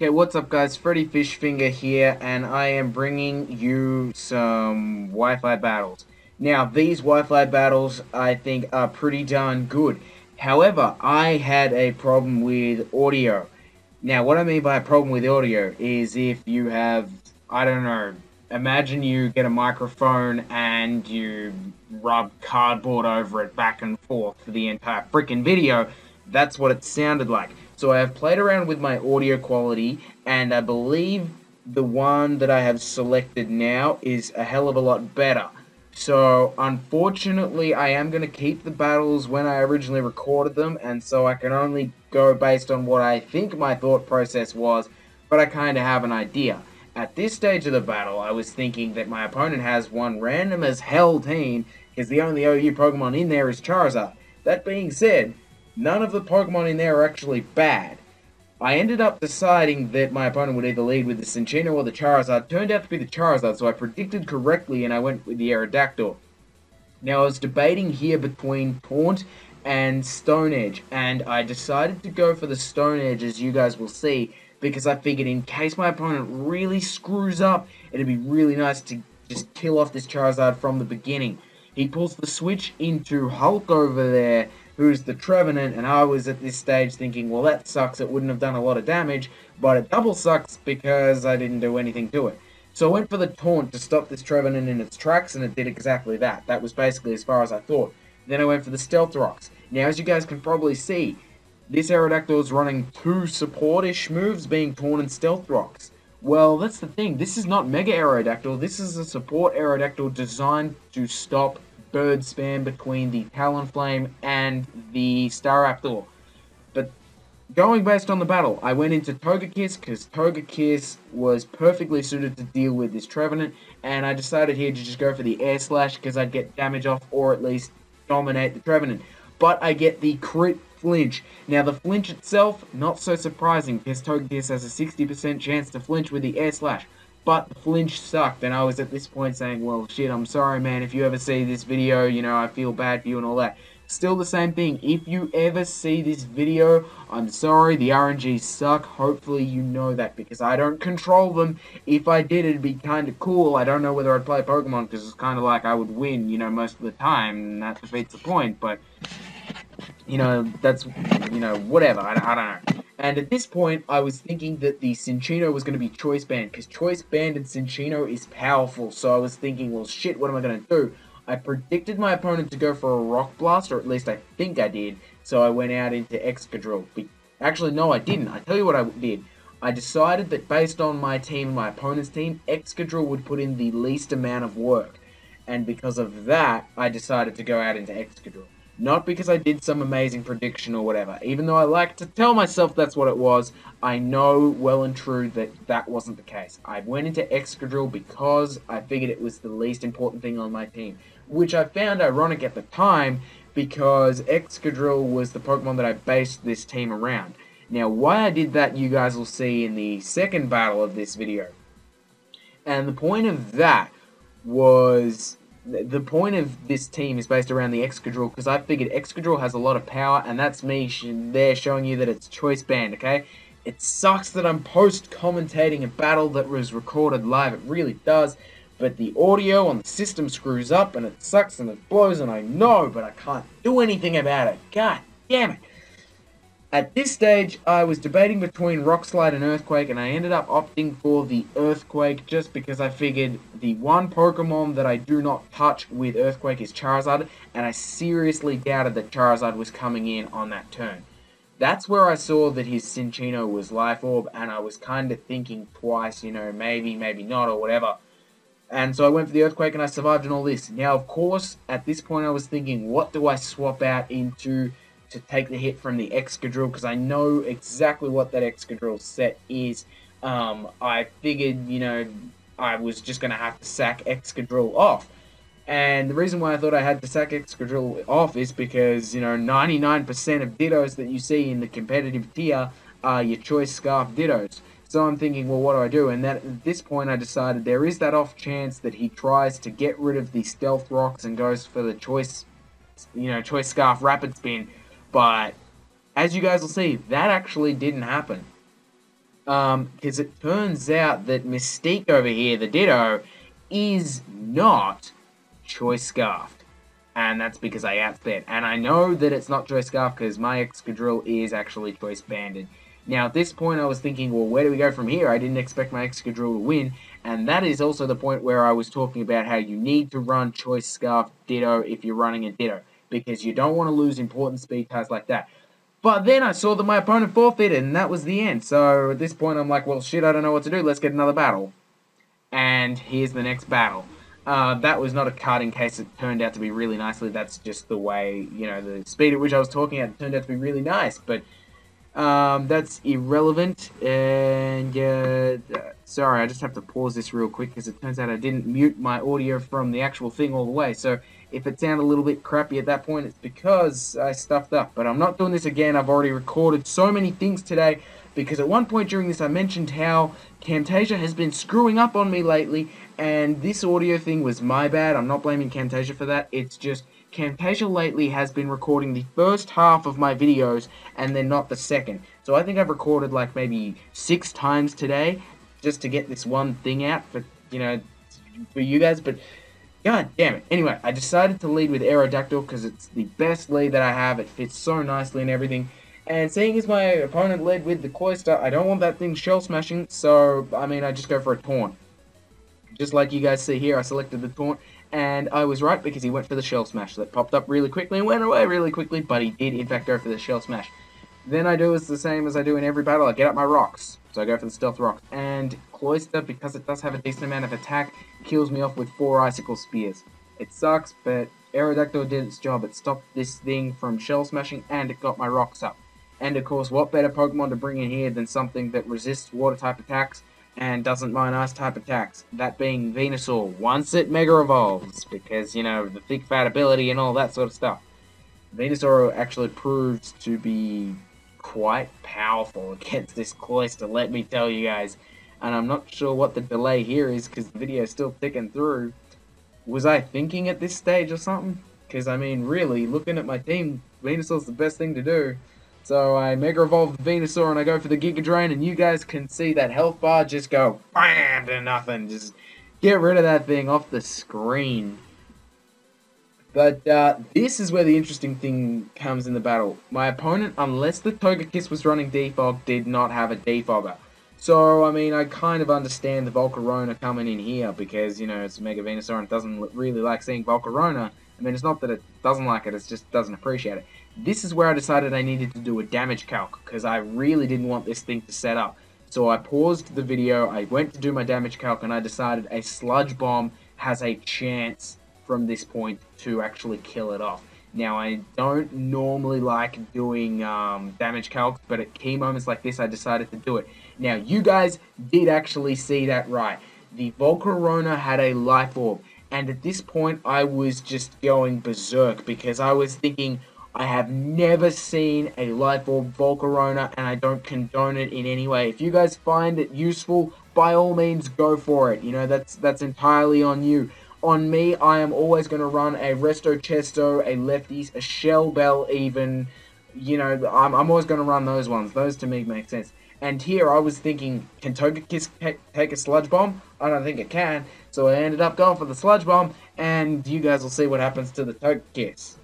Okay, what's up guys, Freddy F1shf1nger here, and I am bringing you some Wi-Fi battles. Now, these Wi-Fi battles, I think, are pretty darn good. However, I had a problem with audio. Now, what I mean by a problem with audio is if you have, I don't know, imagine you get a microphone and you rub cardboard over it back and forth for the entire freaking video. That's what it sounded like. So I have played around with my audio quality, and I believe the one that I have selected now is a hell of a lot better. So, unfortunately, I am going to keep the battles when I originally recorded them, and so I can only go based on what I think my thought process was, but I kind of have an idea. At this stage of the battle, I was thinking that my opponent has one random as hell team, because the only OU Pokemon in there is Charizard. That being said, none of the Pokemon in there are actually bad. I ended up deciding that my opponent would either lead with the Cinccino or the Charizard. Turned out to be the Charizard, so I predicted correctly and I went with the Aerodactyl. Now, I was debating here between Taunt and Stone Edge, and I decided to go for the Stone Edge, as you guys will see, because I figured in case my opponent really screws up, it'd be really nice to just kill off this Charizard from the beginning. He pulls the switch into Hulk over there, who's the Trevenant, and I was at this stage thinking, well, that sucks, it wouldn't have done a lot of damage, but it double sucks because I didn't do anything to it. So I went for the Taunt to stop this Trevenant in its tracks, and it did exactly that. That was basically as far as I thought. Then I went for the Stealth Rocks. Now, as you guys can probably see, this Aerodactyl is running two support-ish moves, being Taunt and Stealth Rocks. Well, that's the thing, this is not Mega Aerodactyl, this is a support Aerodactyl designed to stop bird spam between the Talonflame and the Staraptor. But going based on the battle, I went into Togekiss because Togekiss was perfectly suited to deal with this Trevenant, and I decided here to just go for the Air Slash because I'd get damage off or at least dominate the Trevenant. But I get the crit flinch. Now the flinch itself, not so surprising because Togekiss has a 60% chance to flinch with the Air Slash. But the flinch sucked, and I was at this point saying, well, shit, I'm sorry, man, if you ever see this video, you know, I feel bad for you and all that. Still the same thing, if you ever see this video, I'm sorry, the RNGs suck, hopefully you know that, because I don't control them. If I did, it'd be kind of cool. I don't know whether I'd play Pokemon, because it's kind of like I would win, you know, most of the time, and that defeats the point, but, you know, that's, you know, whatever, I don't know. And at this point, I was thinking that the Cinccino was going to be Choice Band, because Choice Band and Cinccino is powerful, so I was thinking, well, shit, what am I going to do? I predicted my opponent to go for a Rock Blast, or at least I think I did, so I went out into Excadrill. Actually, no, I didn't. I tell you what I did. I decided that based on my team and my opponent's team, Excadrill would put in the least amount of work, and because of that, I decided to go out into Excadrill. Not because I did some amazing prediction or whatever. Even though I like to tell myself that's what it was, I know well and true that that wasn't the case. I went into Excadrill because I figured it was the least important thing on my team. Which I found ironic at the time because Excadrill was the Pokemon that I based this team around. Now, why I did that you guys will see in the second battle of this video. And the point of that was... The point of this team is based around the Excadrill because I figured Excadrill has a lot of power, and that's me there showing you that it's Choice Band, okay? It sucks that I'm post-commentating a battle that was recorded live, it really does, but the audio on the system screws up, and it sucks, and it blows, and I know, but I can't do anything about it. God damn it. At this stage, I was debating between Rock Slide and Earthquake, and I ended up opting for the Earthquake just because I figured the one Pokemon that I do not touch with Earthquake is Charizard, and I seriously doubted that Charizard was coming in on that turn. That's where I saw that his Cinccino was Life Orb, and I was kind of thinking twice, you know, maybe, maybe not, or whatever. And so I went for the Earthquake, and I survived and all this. Now, of course, at this point I was thinking, what do I swap out into to take the hit from the Excadrill, because I know exactly what that Excadrill set is. I figured, you know, I was just going to have to sack Excadrill off. And the reason why I thought I had to sack Excadrill off is because, you know, 99% of Dittos that you see in the competitive tier are your Choice Scarf Dittos. So I'm thinking, well, what do I do? And that, at this point I decided there is that off chance that he tries to get rid of the Stealth Rocks and goes for the Choice Scarf Rapid Spin. But as you guys will see, that actually didn't happen. Because it turns out that Mystique over here, the Ditto, is not Choice Scarfed. And that's because I outsped. And I know that it's not Choice Scarfed because my Excadrill is actually Choice Banded. Now, at this point, I was thinking, well, where do we go from here? I didn't expect my Excadrill to win. And that is also the point where I was talking about how you need to run Choice Scarfed Ditto if you're running a Ditto. Because you don't want to lose important speed types like that. But then I saw that my opponent forfeited, and that was the end. So at this point, I'm like, well, shit, I don't know what to do. Let's get another battle. And here's the next battle. That was not a cut in case it turned out to be really nicely. That's just the way, you know, the speed at which I was talking at turned out to be really nice. But that's irrelevant. And sorry, I just have to pause this real quick because it turns out I didn't mute my audio from the actual thing all the way. So if it sounded a little bit crappy at that point, it's because I stuffed up. But I'm not doing this again. I've already recorded so many things today because at one point during this I mentioned how Camtasia has been screwing up on me lately, and this audio thing was my bad. I'm not blaming Camtasia for that. It's just Camtasia lately has been recording the first half of my videos and then not the second. So I think I've recorded like maybe 6 times today just to get this one thing out for, you know, for you guys, but god damn it. Anyway, I decided to lead with Aerodactyl because it's the best lead that I have. It fits so nicely and everything. And seeing as my opponent led with the Cloyster, I don't want that thing shell smashing, so, I mean, I just go for a taunt. Just like you guys see here, I selected the taunt, and I was right because he went for the shell smash. That popped up really quickly and went away really quickly, but he did in fact go for the shell smash. Then I do the same as I do in every battle. I get up my rocks. So I go for the stealth rock. And Cloyster, because it does have a decent amount of attack, kills me off with 4 icicle spears. It sucks, but Aerodactyl did its job. It stopped this thing from shell smashing, and it got my rocks up. And of course, what better Pokemon to bring in here than something that resists water type attacks and doesn't mind ice type attacks? That being Venusaur, once it Mega Evolves, because, you know, the thick fat ability and all that sort of stuff. Venusaur actually proves to be quite powerful against this Cloyster, let me tell you guys. And I'm not sure what the delay here is because the video is still ticking through. Was I thinking at this stage or something? Because, I mean, really, looking at my team, Venusaur's the best thing to do. So I Mega Evolve the Venusaur and I go for the Giga Drain, and you guys can see that health bar just go BAM to nothing. Just get rid of that thing off the screen. But this is where the interesting thing comes in the battle. My opponent, unless the Togekiss was running Defog, did not have a Defogger. So, I mean, I kind of understand the Volcarona coming in here because, you know, it's a Mega Venusaur and it doesn't really like seeing Volcarona. I mean, it's not that it doesn't like it, it just doesn't appreciate it. This is where I decided I needed to do a damage calc because I really didn't want this thing to set up. So I paused the video, I went to do my damage calc, and I decided a Sludge Bomb has a chance from this point to actually kill it off. Now, I don't normally like doing damage calcs, but at key moments like this, I decided to do it. Now, you guys did actually see that right. The Volcarona had a Life Orb, and at this point, I was just going berserk because I was thinking, I have never seen a Life Orb Volcarona, and I don't condone it in any way. If you guys find it useful, by all means, go for it. You know, that's entirely on you. On me, I am always going to run a Resto Chesto, a Lefties, a Shell Bell even. You know, I'm always going to run those ones. Those to me make sense. And here I was thinking, can Togekiss take a Sludge Bomb? I don't think it can. So I ended up going for the Sludge Bomb, and you guys will see what happens to the Togekiss.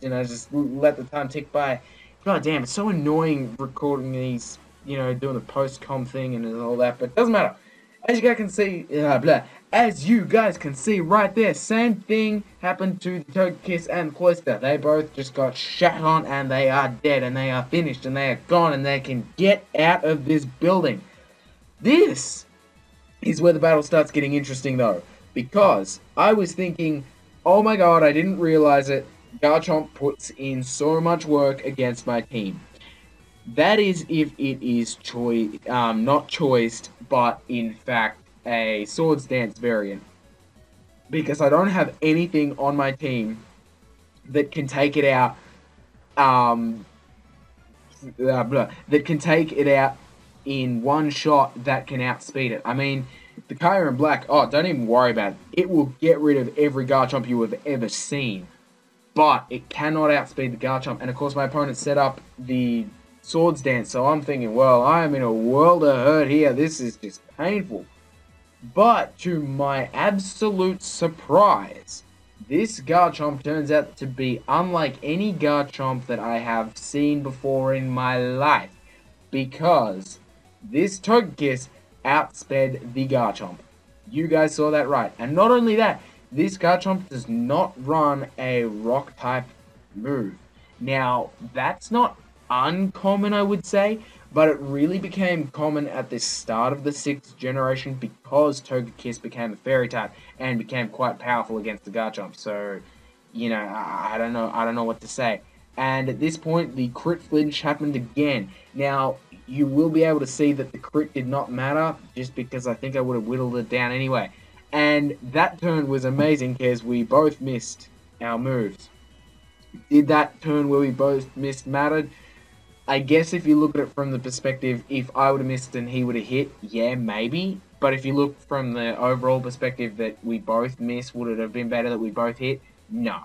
You know, just let the time tick by. God damn, it's so annoying recording these, you know, doing the post-com thing and all that, but it doesn't matter. As you guys can see, as you guys can see right there, same thing happened to the Togekiss and Cloyster. They both just got shat on and they are dead and they are finished and they are gone and they can get out of this building. This is where the battle starts getting interesting though, because I was thinking, oh my god, I didn't realize it. Garchomp puts in so much work against my team. That is if it is not choiced, but in fact a Swords Dance variant. Because I don't have anything on my team that can take it out, that can take it out in one shot that can outspeed it. I mean, the Kyurem Black, oh, don't even worry about it. It will get rid of every Garchomp you have ever seen. But it cannot outspeed the Garchomp. And of course my opponent set up the Swords Dance. So I'm thinking, well, I am in a world of hurt here. This is just painful. But to my absolute surprise, this Garchomp turns out to be unlike any Garchomp that I have seen before in my life. Because this Togekiss outsped the Garchomp. You guys saw that right. And not only that, this Garchomp does not run a rock type move. Now, that's not uncommon, I would say, but it really became common at the start of the 6th generation because Togekiss became a fairy type and became quite powerful against the Garchomp. So, you know, I don't know what to say. And at this point, the crit flinch happened again. Now, you will be able to see that the crit did not matter, just because I think I would have whittled it down anyway. And that turn was amazing because we both missed our moves. Did that turn where we both missed mattered? I guess if you look at it from the perspective, if I would have missed and he would have hit, yeah, maybe. But if you look from the overall perspective that we both missed, would it have been better that we both hit? No.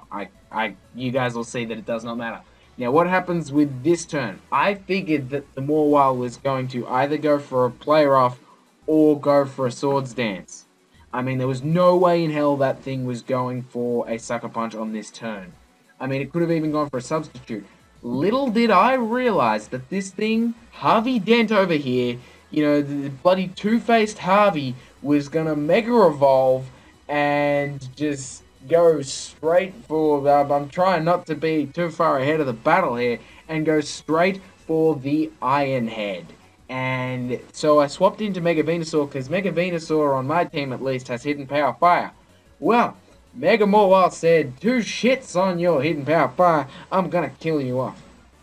You guys will see that it does not matter. Now, what happens with this turn? I figured that the Mawile was going to either go for a player off or go for a Swords Dance. I mean, there was no way in hell that thing was going for a Sucker Punch on this turn. I mean, it could have even gone for a substitute. Little did I realize that this thing, Harvey Dent over here, you know, the bloody two-faced Harvey, was going to Mega Evolve and just go straight for, I'm trying not to be too far ahead of the battle here, and go straight for the Iron Head. And so I swapped into Mega Venusaur, because Mega Venusaur, on my team at least, has Hidden Power Fire. Well, Mega Mawile said, 2 shits on your Hidden Power Fire, I'm gonna kill you off.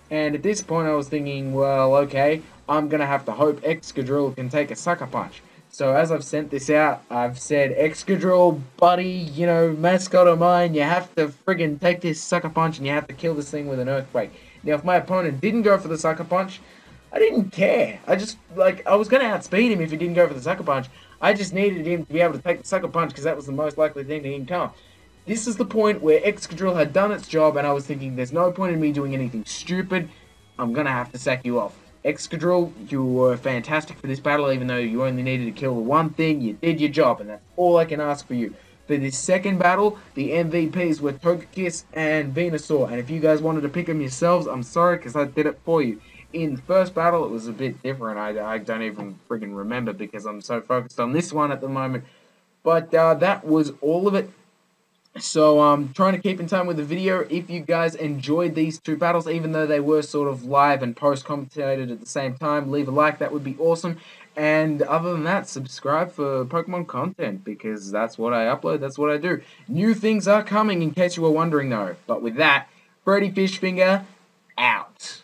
And at this point I was thinking, well, okay, I'm gonna have to hope Excadrill can take a Sucker Punch. So as I've sent this out, I've said, Excadrill, buddy, you know, mascot of mine, you have to friggin' take this Sucker Punch and you have to kill this thing with an Earthquake. Now, if my opponent didn't go for the Sucker Punch, I didn't care. I just, like, I was gonna outspeed him if he didn't go for the Sucker Punch. I just needed him to be able to take the Sucker Punch because that was the most likely thing to come. This is the point where Excadrill had done its job, and I was thinking, there's no point in me doing anything stupid. I'm gonna have to sack you off. Excadrill, you were fantastic for this battle, even though you only needed to kill the one thing. You did your job, and that's all I can ask for you. For this second battle, the MVPs were Togekiss and Venusaur, and if you guys wanted to pick them yourselves, I'm sorry, because I did it for you. In the first battle, it was a bit different. I don't even friggin' remember because I'm so focused on this one at the moment. But that was all of it. So I'm trying to keep in time with the video. If you guys enjoyed these 2 battles, even though they were sort of live and post-commentated at the same time, leave a like. That would be awesome. And other than that, subscribe for Pokemon content, because that's what I upload, that's what I do. New things are coming, in case you were wondering though. But with that, Freddy F1shf1nger, out.